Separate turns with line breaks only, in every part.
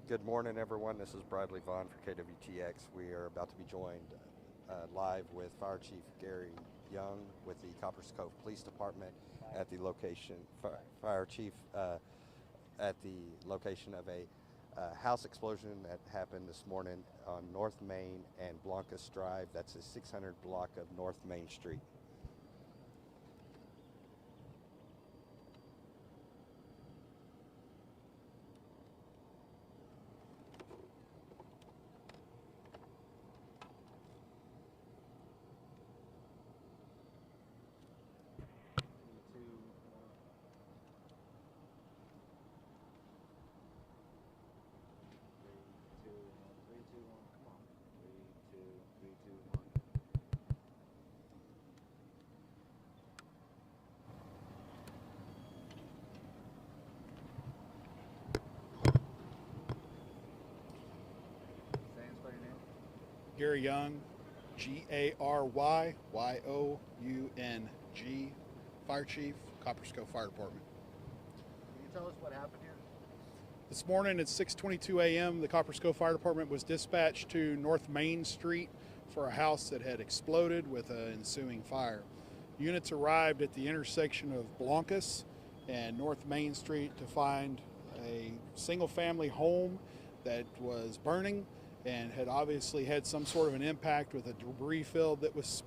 Good morning, everyone. This is Bradley Vaughn for KWTX. We are about to be joined live with Fire Chief Gary Young with the Copperas Cove Police Department at the location. Fire Chief at the location of a house explosion that happened this morning on North Main and Blancas Drive. That's the 600 block of North Main Street.
Gary Young, Garyyyoung, Fire Chief, Copperas Cove Fire Department.
Can you tell us what happened here?
This morning at 6:22 a.m., the Copperas Cove Fire Department was dispatched to North Main Street for a house that had exploded with an ensuing fire. Units arrived at the intersection of Blancas and North Main Street to find a single-family home that was burning and had obviously had some sort of an impact with a debris field that was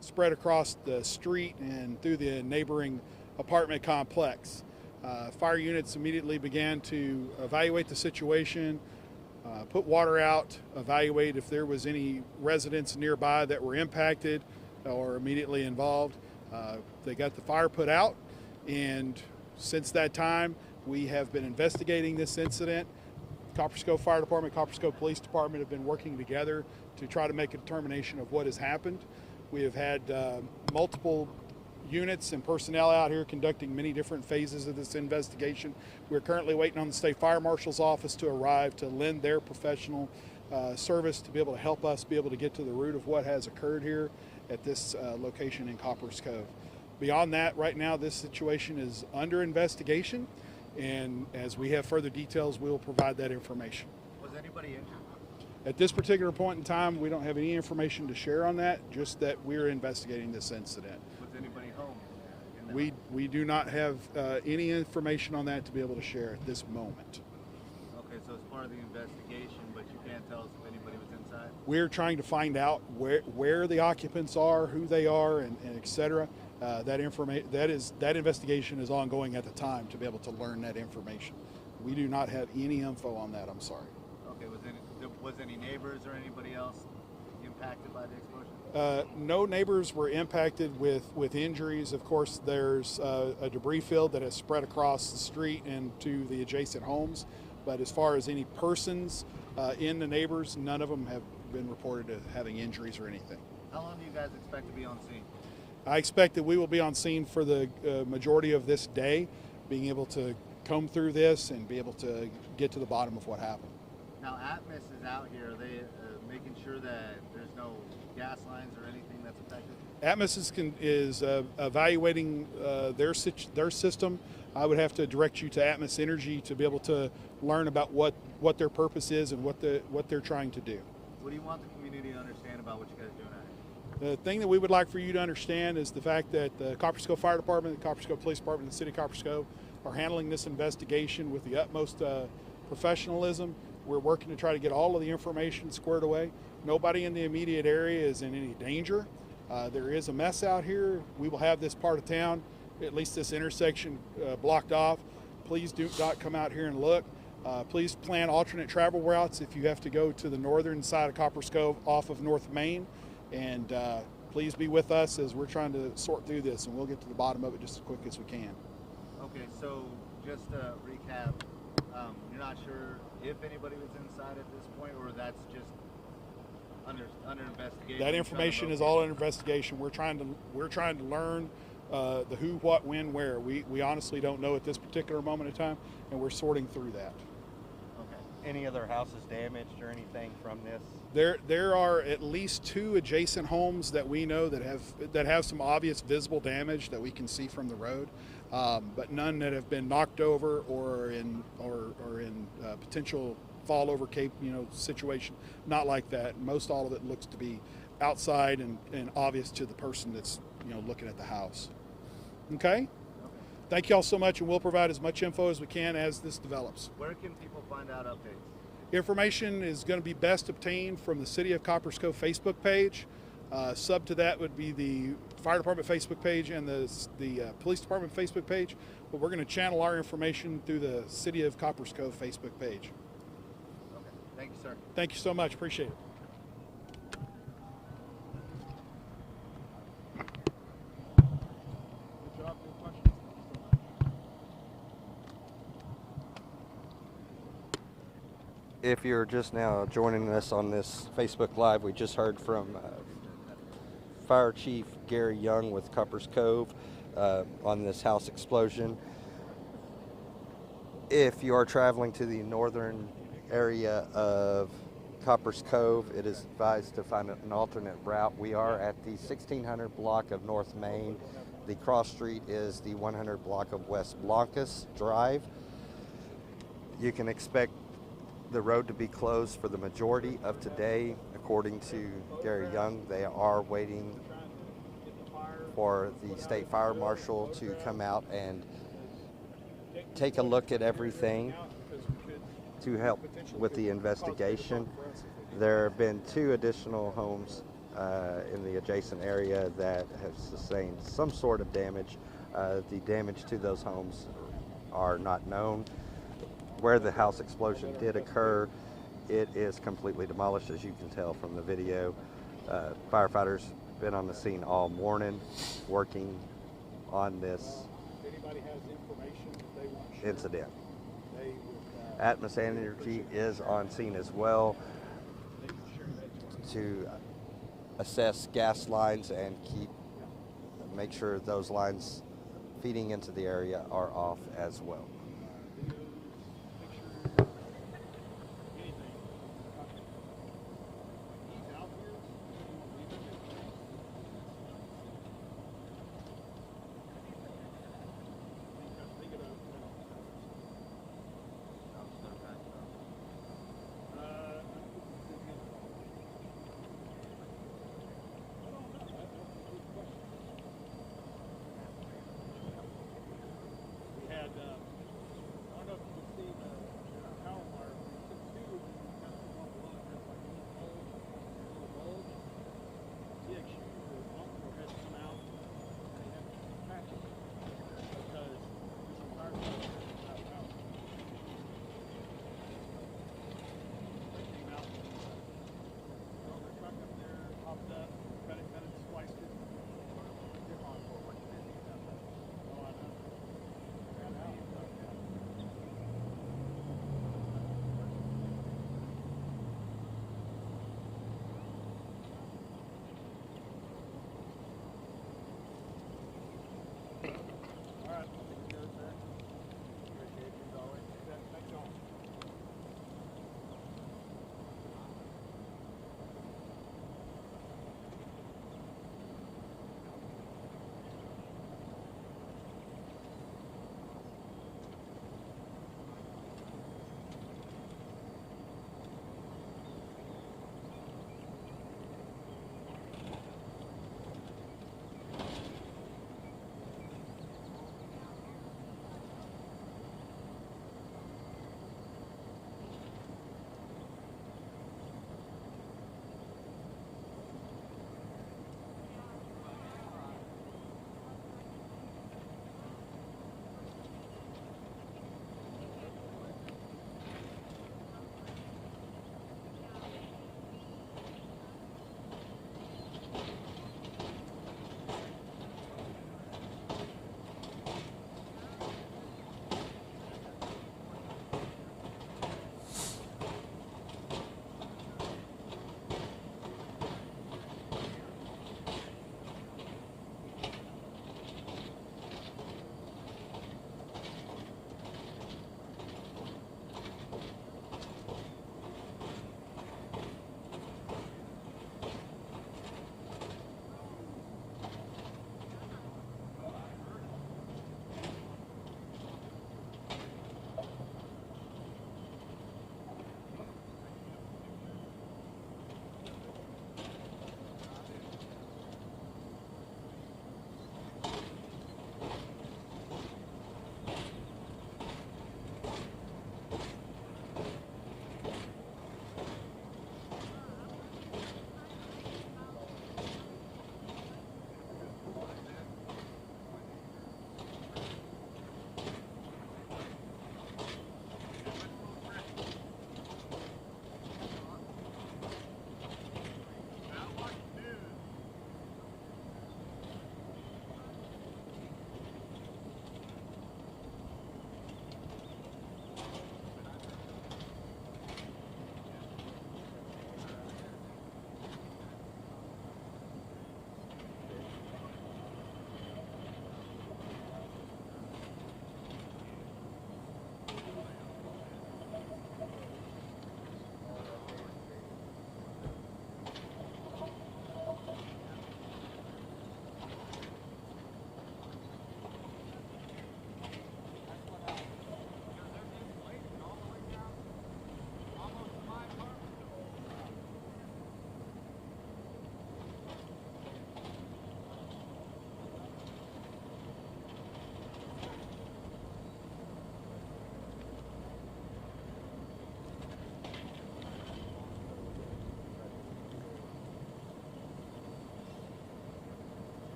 spread across the street and through the neighboring apartment complex. Fire units immediately began to evaluate the situation, put water out, evaluate if there was any residents nearby that were impacted or immediately involved. They got the fire put out, and since that time, we have been investigating this incident. Copperas Cove Fire Department, Copperas Cove Police Department have been working together to try to make a determination of what has happened. We have had multiple units and personnel out here conducting many different phases of this investigation. We're currently waiting on the State Fire Marshal's office to arrive to lend their professional service to be able to help us be able to get to the root of what has occurred here at this location in Copperas Cove. Beyond that, right now this situation is under investigation, and as we have further details, we will provide that information.
Was anybody injured?
At this particular point in time, we don't have any information to share on that, just that we're investigating this incident.
Was anybody home?
We do not have any information on that to be able to share at this moment.
Okay, so it's part of the investigation, but you can't tell us if anybody was inside?
We're trying to find out where the occupants are, who they are, and et cetera. That investigation is ongoing at the time to be able to learn that information. We do not have any info on that, I'm sorry.
Okay, was any neighbors or anybody else impacted by the explosion?
No neighbors were impacted with injuries. Of course, there's a debris field that has spread across the street and to the adjacent homes. But as far as any persons in the neighbors, none of them have been reported as having injuries or anything.
How long do you guys expect to be on scene?
I expect that we will be on scene for the majority of this day, being able to comb through this and be able to get to the bottom of what happened.
Now, Atmos is out here. Are they making sure that there's no gas lines or anything that's affected?
Atmos is evaluating their system. I would have to direct you to Atmos Energy to be able to learn about what their purpose is and what they're trying to do.
What do you want the community to understand about what you guys are doing out here?
The thing that we would like for you to understand is the fact that the Copperas Cove Fire Department, the Copperas Cove Police Department, and the City of Copperas Cove are handling this investigation with the utmost professionalism. We're working to try to get all of the information squared away. Nobody in the immediate area is in any danger. There is a mess out here. We will have this part of town, at least this intersection, blocked off. Please do not come out here and look. Please plan alternate travel routes if you have to go to the northern side of Copperas Cove off of North Main. And please be with us as we're trying to sort through this, and we'll get to the bottom of it just as quick as we can.
Okay, so just to recap, you're not sure if anybody was inside at this point, or that's just under investigation?
That information is all under investigation. We're trying to learn the who, what, when, where. We honestly don't know at this particular moment in time, and we're sorting through that.
Okay.
Any other houses damaged or anything from this?
There are at least 2 adjacent homes that we know that have some obvious visible damage that we can see from the road. but none that have been knocked over or in potential fall over cape situation. Not like that. Most all of it looks to be outside and obvious to the person that's looking at the house. Okay. Thank you all so much, and we'll provide as much info as we can as this develops.
Where can people find out updates?
Information is going to be best obtained from the City of Copperas Cove Facebook page. Sub to that would be the Fire Department Facebook page and the Police Department Facebook page. But we're going to channel our information through the City of Copperas Cove Facebook page.
Okay. Thank you, sir.
Thank you so much. Appreciate it.
If you're just now joining us on this Facebook Live, we just heard from Fire Chief Gary Young with Copperas Cove on this house explosion. If you are traveling to the northern area of Copperas Cove, it is advised to find an alternate route. We are at the 1600 block of North Main. The cross street is the 100 block of West Blancas Drive. You can expect the road to be closed for the majority of today. According to Gary Young, they are waiting for the state fire marshal to come out and take a look at everything to help with the investigation. There have been 2 additional homes in the adjacent area that have sustained some sort of damage. The damage to those homes are not known. Where the house explosion did occur, it is completely demolished, as you can tell from the video. Firefighters been on the scene all morning working on this incident. Atmos Energy is on scene as well to assess gas lines and make sure those lines feeding into the area are off as well.